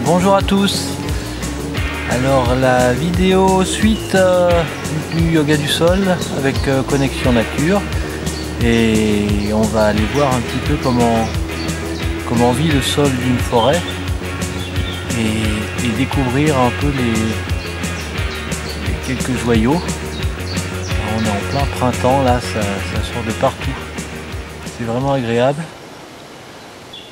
Bonjour à tous. Alors la vidéo suite du yoga du sol avec connexion nature, et on va aller voir un petit peu comment vit le sol d'une forêt et découvrir un peu les quelques joyaux. Alors, on est en plein printemps là, ça sort de partout. C'est vraiment agréable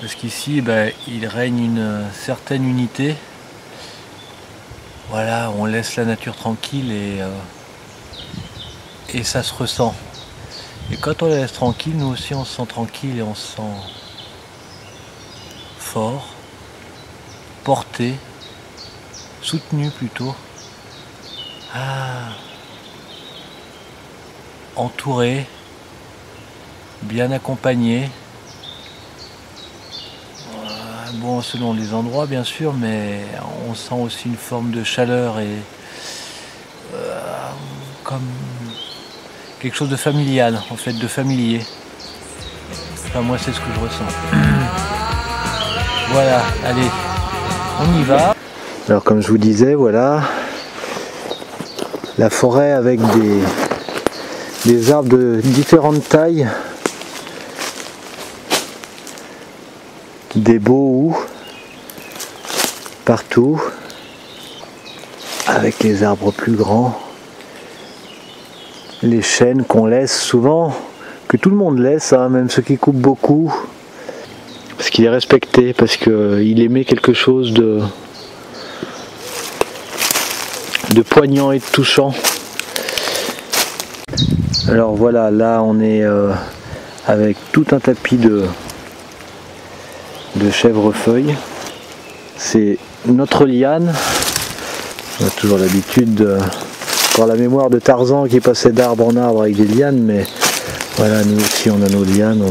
parce qu'ici il règne une certaine unité. Voilà, on laisse la nature tranquille et ça se ressent. Et quand on la laisse tranquille, nous aussi on se sent tranquille et on se sent fort, porté, soutenu plutôt. Entouré, bien accompagné. Bon, selon les endroits bien sûr, mais on sent aussi une forme de chaleur et comme quelque chose de familial, en fait, de familier. Enfin, moi c'est ce que je ressens. Voilà, allez, on y va. Alors comme je vous disais, voilà, la forêt avec des arbres de différentes tailles, des beaux houes partout, avec les arbres plus grands, les chênes qu'on laisse souvent, que tout le monde laisse, hein, même ceux qui coupent beaucoup, parce qu'il est respecté, parce qu'il émet quelque chose de poignant et de touchant. Alors voilà, là on est avec tout un tapis de chèvrefeuille. C'est notre liane. On a toujours l'habitude de avoir la mémoire de Tarzan qui passait d'arbre en arbre avec des lianes, mais voilà, nous aussi on a nos lianes,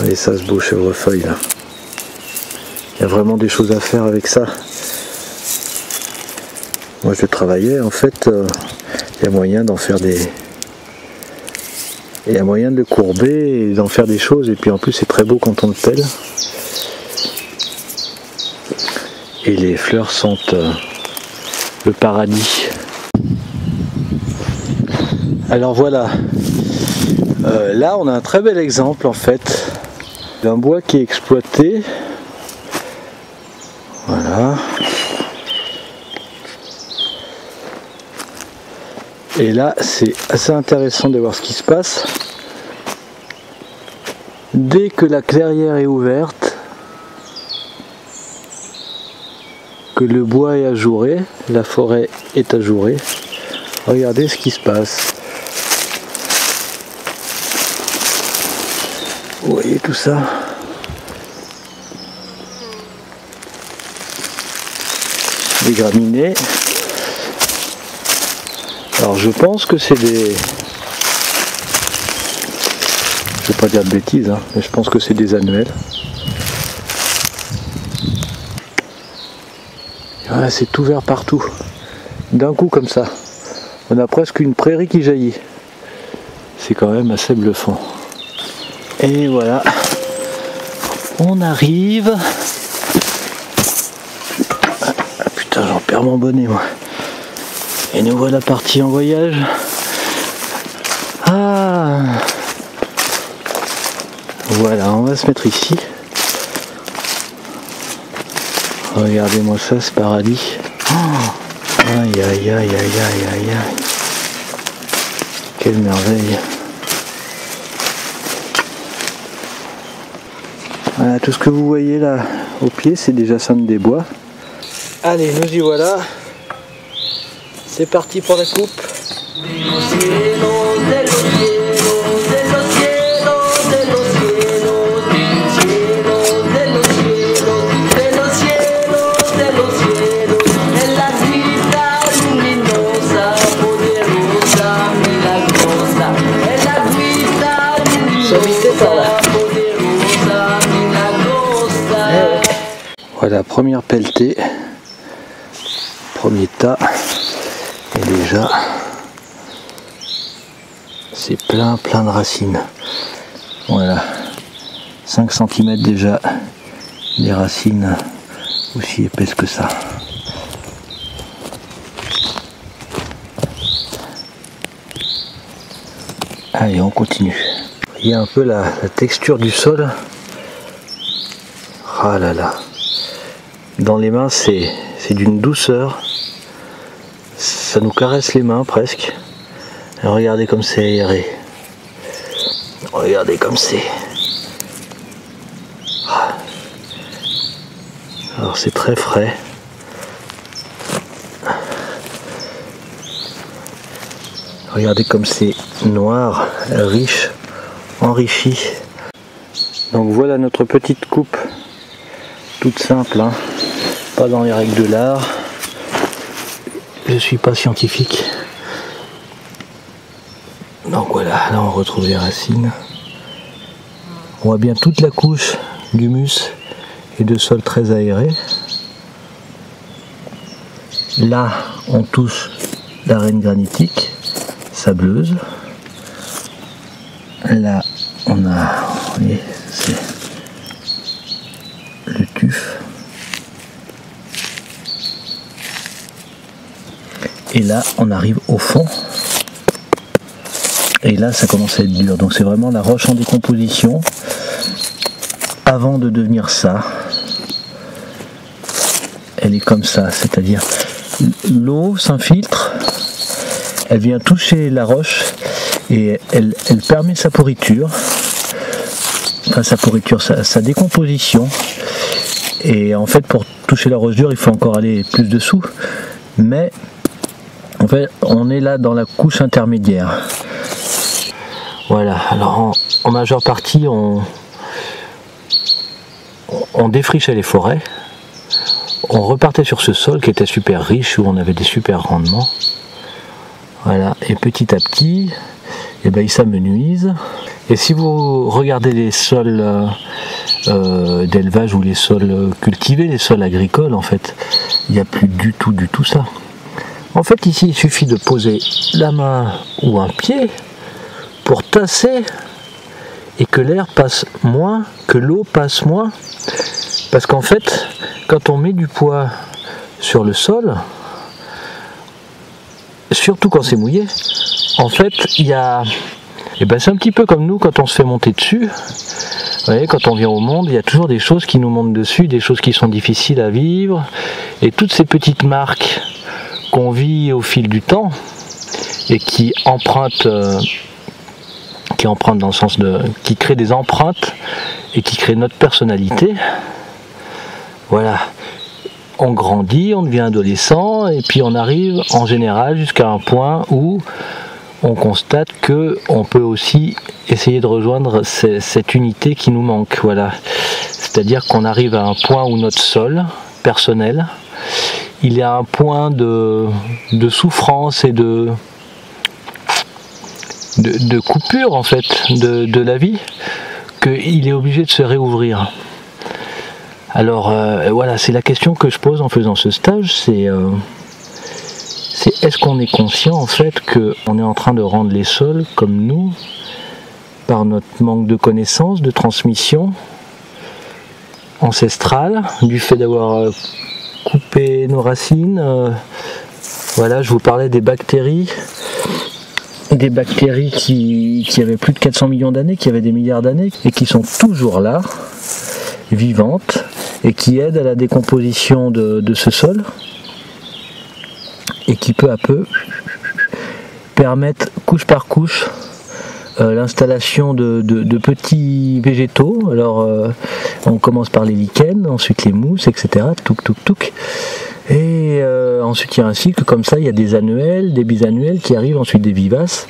allez, ça, ce beau chèvrefeuille là. Il y a vraiment des choses à faire avec ça. Moi je travaillais, en fait, il y a moyen d'en faire il y a moyen de le courber et d'en faire des choses, et puis en plus c'est très beau quand on le pèle. Et les fleurs sentent le paradis. Alors voilà, là on a un très bel exemple en fait d'un bois qui est exploité. Voilà. Et là c'est assez intéressant de voir ce qui se passe. Dès que la clairière est ouverte, que le bois est ajouré, la forêt est ajourée, regardez ce qui se passe. Vous voyez tout ça? Des graminées. Alors je pense que c'est des... Je vais pas dire de bêtises, hein, mais je pense que c'est des annuelles. Voilà, c'est tout vert partout. D'un coup comme ça. On a presque une prairie qui jaillit. C'est quand même assez bluffant. Et voilà. On arrive. Ah putain, j'en perds mon bonnet moi. Et nous voilà partis en voyage. Voilà, on va se mettre ici. Regardez-moi ça, ce paradis. Aïe aïe aïe aïe aïe aïe aïe. Quelle merveille. Voilà, tout ce que vous voyez là au pied, c'est des jacinthes des bois. Allez, nous y voilà. C'est parti pour la coupe. Voilà, première pelletée, premier tas, et déjà c'est plein de racines. Voilà, 5 cm déjà, les racines aussi épaisse que ça. Allez, on continue. Il y a un peu la texture du sol. Ah là là. Dans les mains, c'est d'une douceur. Ça nous caresse les mains presque. Et regardez comme c'est aéré. Regardez comme c'est. Alors c'est très frais. Regardez comme c'est noir, riche, enrichi. Donc voilà notre petite coupe, toute simple, hein. Pas dans les règles de l'art. Je suis pas scientifique. Donc voilà, là on retrouve les racines. On voit bien toute la couche d'humus et de sol très aéré. Là on touche l'arène granitique, sableuse. Là on a, vous voyez, c'est le tuf. Et là on arrive au fond. Et là ça commence à être dur. Donc c'est vraiment la roche en décomposition avant de devenir ça. Elle est comme ça, c'est-à-dire l'eau s'infiltre, elle vient toucher la roche et elle permet sa pourriture, enfin sa décomposition. Et en fait pour toucher la roche dure il faut encore aller plus dessous, mais en fait on est là dans la couche intermédiaire. Voilà, alors en majeure partie on défrichait les forêts. On repartait sur ce sol qui était super riche, où on avait des super rendements. Voilà, et petit à petit, eh ben, il s'amenuise. Et si vous regardez les sols d'élevage ou les sols cultivés, les sols agricoles, en fait, il n'y a plus du tout ça. En fait, ici, il suffit de poser la main ou un pied pour tasser et que l'air passe moins, que l'eau passe moins. Parce qu'en fait, quand on met du poids sur le sol, surtout quand c'est mouillé, en fait, il y a... Et ben c'est un petit peu comme nous quand on se fait monter dessus. Vous voyez, quand on vient au monde, il y a toujours des choses qui nous montent dessus, des choses qui sont difficiles à vivre. Et toutes ces petites marques qu'on vit au fil du temps et qui empruntent dans le sens de... qui créent des empreintes et qui créent notre personnalité. Voilà, on grandit, on devient adolescent et puis on arrive en général jusqu'à un point où on constate que on peut aussi essayer de rejoindre cette unité qui nous manque. Voilà, c'est-à-dire qu'on arrive à un point où notre sol personnel, il est à un point de souffrance et de coupure en fait de la vie, qu'il est obligé de se réouvrir. Alors voilà, c'est la question que je pose en faisant ce stage, c'est est-ce qu'on est conscient en fait qu'on est en train de rendre les sols comme nous, par notre manque de connaissances, de transmission ancestrale, du fait d'avoir coupé nos racines. Voilà, je vous parlais des bactéries qui avaient plus de 400 millions d'années, qui avaient des milliards d'années, et qui sont toujours là, vivantes, et qui aident à la décomposition de ce sol, et qui peu à peu permettent couche par couche l'installation de petits végétaux. Alors on commence par les lichens, ensuite les mousses, etc. Touk. Et ensuite il y a un cycle comme ça, il y a des annuels, des bisannuels qui arrivent, ensuite des vivaces.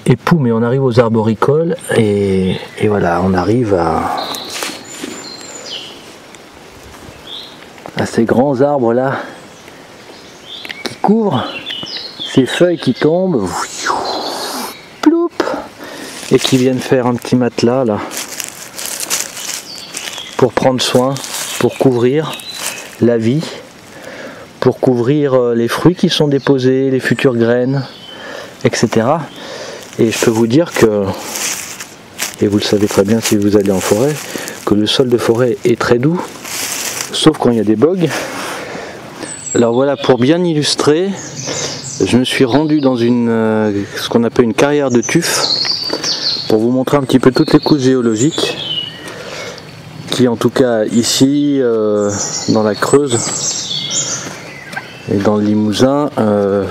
Et poum, et on arrive aux arboricoles, et voilà, on arrive à ces grands arbres là qui couvrent, ces feuilles qui tombent, ploup, et qui viennent faire un petit matelas là pour prendre soin, pour couvrir la vie, pour couvrir les fruits qui sont déposés, les futures graines, etc. Et je peux vous dire que, et vous le savez très bien si vous allez en forêt, que le sol de forêt est très doux. sauf quand il y a des bogs. Alors voilà, pour bien illustrer, je me suis rendu dans ce qu'on appelle une carrière de tuf, pour vous montrer un petit peu toutes les couches géologiques qui, en tout cas ici dans la Creuse et dans le Limousin,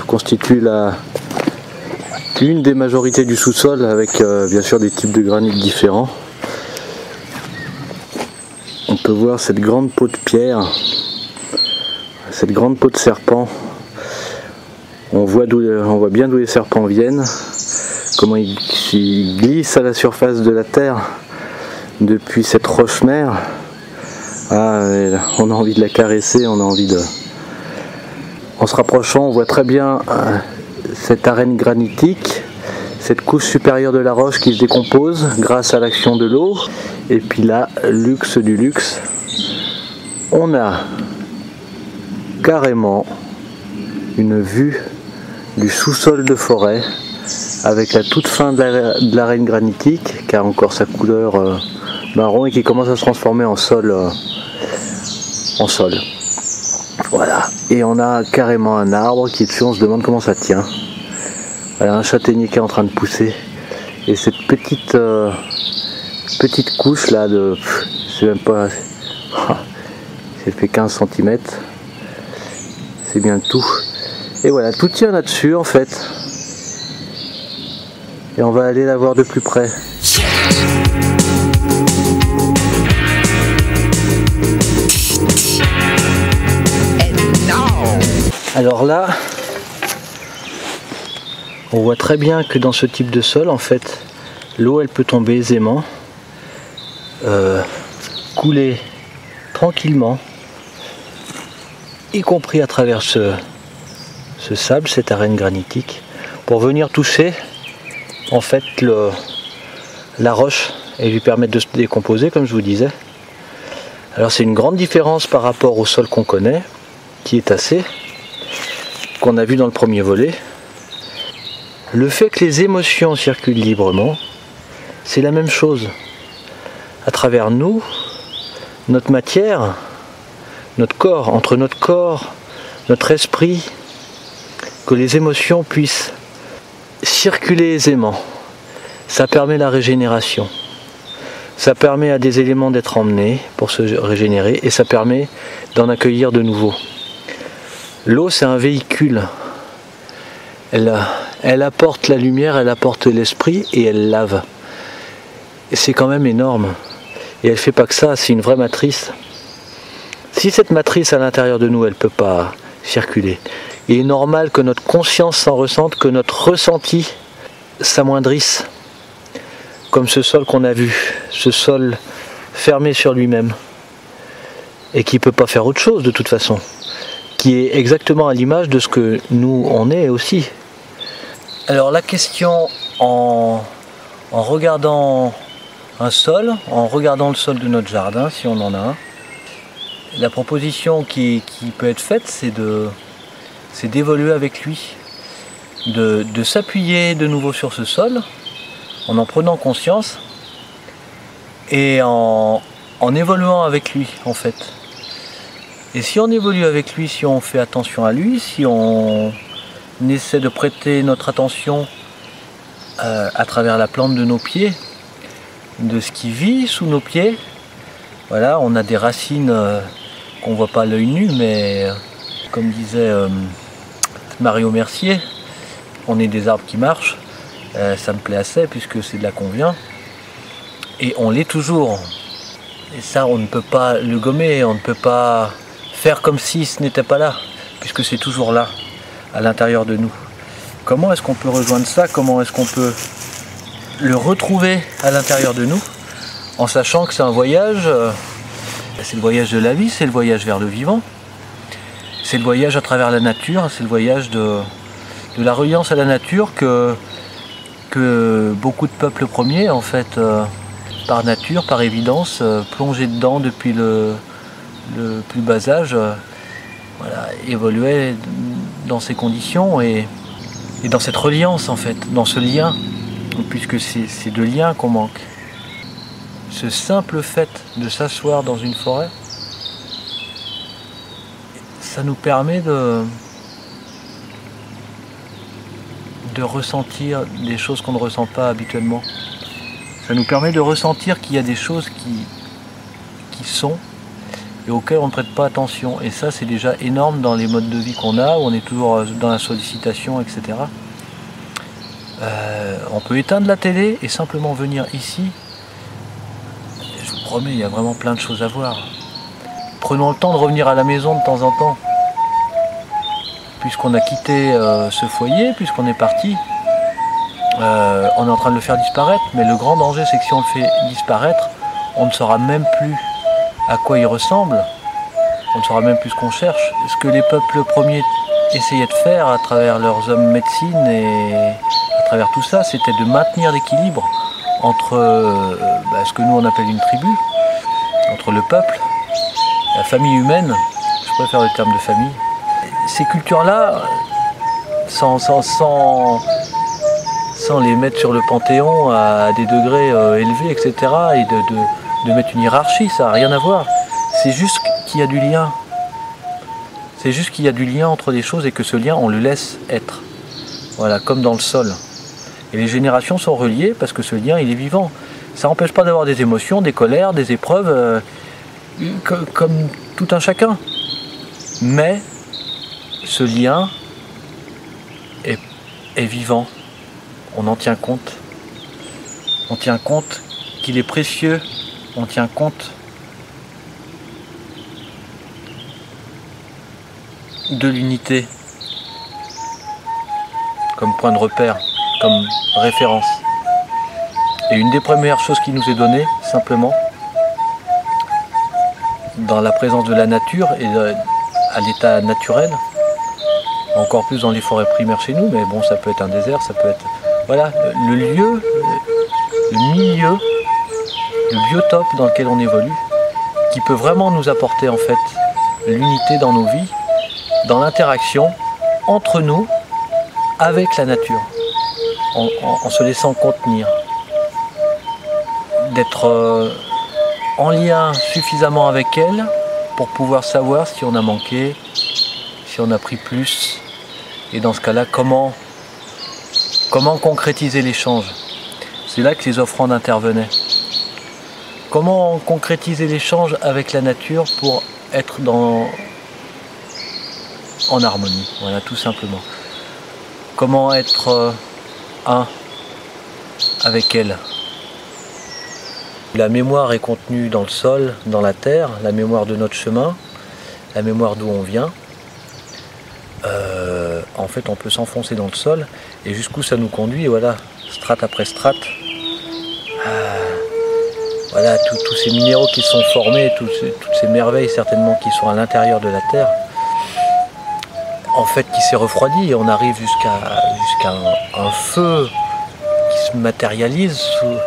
constituent une des majorités du sous-sol, avec bien sûr des types de granit différents. On peut voir cette grande peau de pierre, cette grande peau de serpent. On voit bien d'où les serpents viennent, comment ils glissent à la surface de la terre depuis cette roche-mère. Ah, on a envie de la caresser, on a envie de... En se rapprochant, on voit très bien cette arène granitique, cette couche supérieure de la roche qui se décompose grâce à l'action de l'eau. Et puis là, luxe du luxe, on a carrément une vue du sous-sol de forêt avec la toute fin de l'arène granitique qui a encore sa couleur marron et qui commence à se transformer en sol. Voilà, et on a carrément un arbre qui est dessus, on se demande comment ça tient. Voilà, un châtaignier qui est en train de pousser, et cette petite couche là de... c'est même pas... ça fait 15 cm, c'est bien tout. Et voilà, tout tient là-dessus en fait. Et on va aller la voir de plus près. Alors là, on voit très bien que dans ce type de sol, en fait, l'eau elle peut tomber aisément, couler tranquillement, y compris à travers ce sable, cette arène granitique, pour venir toucher en fait la roche et lui permettre de se décomposer, comme je vous disais. Alors c'est une grande différence par rapport au sol qu'on connaît, qui est tassé, qu'on a vu dans le premier volet. Le fait que les émotions circulent librement, c'est la même chose. À travers nous, notre matière, notre corps, entre notre corps, notre esprit, que les émotions puissent circuler aisément. Ça permet la régénération. Ça permet à des éléments d'être emmenés pour se régénérer et ça permet d'en accueillir de nouveaux. L'eau, c'est un véhicule. Elle apporte la lumière, elle apporte l'esprit et elle lave. Et c'est quand même énorme. Et elle fait pas que ça, c'est une vraie matrice. Si cette matrice à l'intérieur de nous, elle peut pas circuler, il est normal que notre conscience s'en ressente, que notre ressenti s'amoindrisse. Comme ce sol qu'on a vu, ce sol fermé sur lui-même. Et qui ne peut pas faire autre chose de toute façon. Qui est exactement à l'image de ce que nous on est aussi. Alors la question en regardant un sol, en regardant le sol de notre jardin, si on en a un, la proposition qui peut être faite, c'est d'évoluer avec lui, de s'appuyer de nouveau sur ce sol, en prenant conscience et en évoluant avec lui en fait. Et si on évolue avec lui, si on fait attention à lui, si on essaie de prêter notre attention à travers la plante de nos pieds, de ce qui vit sous nos pieds, voilà, on a des racines qu'on ne voit pas à l'œil nu, mais comme disait Mario Mercier, on est des arbres qui marchent, ça me plaît assez puisque c'est de là qu'on vient, et on l'est toujours. Et ça, on ne peut pas le gommer, on ne peut pas faire comme si ce n'était pas là, puisque c'est toujours là, à l'intérieur de nous. Comment est-ce qu'on peut rejoindre ça? Comment est-ce qu'on peut le retrouver à l'intérieur de nous, en sachant que c'est un voyage, c'est le voyage de la vie, c'est le voyage vers le vivant, c'est le voyage à travers la nature, c'est le voyage de la reliance à la nature que beaucoup de peuples premiers, en fait, par nature, par évidence, plongés dedans depuis le plus bas âge, voilà, évoluaient dans ces conditions et dans cette reliance en fait, dans ce lien, puisque c'est de lien qu'on manque. Ce simple fait de s'asseoir dans une forêt, ça nous permet de ressentir des choses qu'on ne ressent pas habituellement. Ça nous permet de ressentir qu'il y a des choses qui sont et auxquelles on ne prête pas attention. Et ça, c'est déjà énorme dans les modes de vie qu'on a, où on est toujours dans la sollicitation, etc. On peut éteindre la télé et simplement venir ici. Je vous promets, il y a vraiment plein de choses à voir. Prenons le temps de revenir à la maison de temps en temps. Puisqu'on a quitté ce foyer, puisqu'on est parti, on est en train de le faire disparaître. Mais le grand danger, c'est que si on le fait disparaître, on ne saura même plus à quoi il ressemble. On ne saura même plus ce qu'on cherche. Ce que les peuples premiers essayaient de faire à travers leurs hommes médecine et à travers tout ça, c'était de maintenir l'équilibre entre ce que nous on appelle une tribu, entre le peuple, la famille humaine, je préfère le terme de famille. Ces cultures-là, sans les mettre sur le panthéon à des degrés élevés, etc., et de mettre une hiérarchie, ça n'a rien à voir. C'est juste qu'il y a du lien. C'est juste qu'il y a du lien entre des choses et que ce lien, on le laisse être. Voilà, comme dans le sol. Et les générations sont reliées parce que ce lien, il est vivant. Ça n'empêche pas d'avoir des émotions, des colères, des épreuves, comme tout un chacun. Mais ce lien est vivant. On en tient compte. On tient compte qu'il est précieux. On tient compte de l'unité comme point de repère, comme référence. Et une des premières choses qui nous est donnée, simplement, dans la présence de la nature et à l'état naturel, encore plus dans les forêts primaires chez nous, mais bon, ça peut être un désert, ça peut être... Voilà, le lieu, le milieu, le biotope dans lequel on évolue, qui peut vraiment nous apporter en fait l'unité dans nos vies, dans l'interaction entre nous, avec la nature, en se laissant contenir, d'être en lien suffisamment avec elle pour pouvoir savoir si on a manqué, si on a pris plus, et dans ce cas-là, comment concrétiser l'échange. C'est là que les offrandes intervenaient. Comment concrétiser l'échange avec la nature pour être en harmonie, voilà, tout simplement. Comment être un avec elle. La mémoire est contenue dans le sol, dans la terre, la mémoire de notre chemin, la mémoire d'où on vient. En fait, on peut s'enfoncer dans le sol et jusqu'où ça nous conduit, et voilà, strate après strate. Voilà, tous ces minéraux qui sont formés, toutes ces merveilles certainement qui sont à l'intérieur de la terre, en fait qui s'est refroidi et on arrive jusqu'à un feu qui se matérialise sous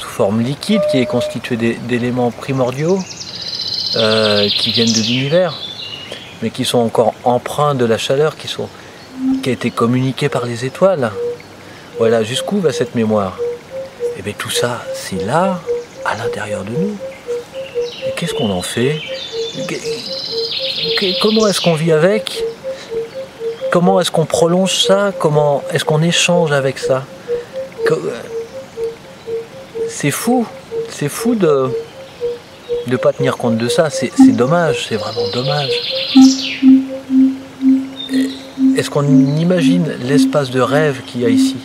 forme liquide, qui est constitué d'éléments primordiaux qui viennent de l'univers, mais qui sont encore empreints de la chaleur qui a été communiquée par les étoiles. Voilà, jusqu'où va cette mémoire? Et bien tout ça, c'est là, à l'intérieur de nous. Et qu'est-ce qu'on en fait? Comment est-ce qu'on vit avec? Comment est-ce qu'on prolonge ça? Comment est-ce qu'on échange avec ça? C'est fou de ne pas tenir compte de ça. C'est dommage, c'est vraiment dommage. Est-ce qu'on imagine l'espace de rêve qu'il y a ici?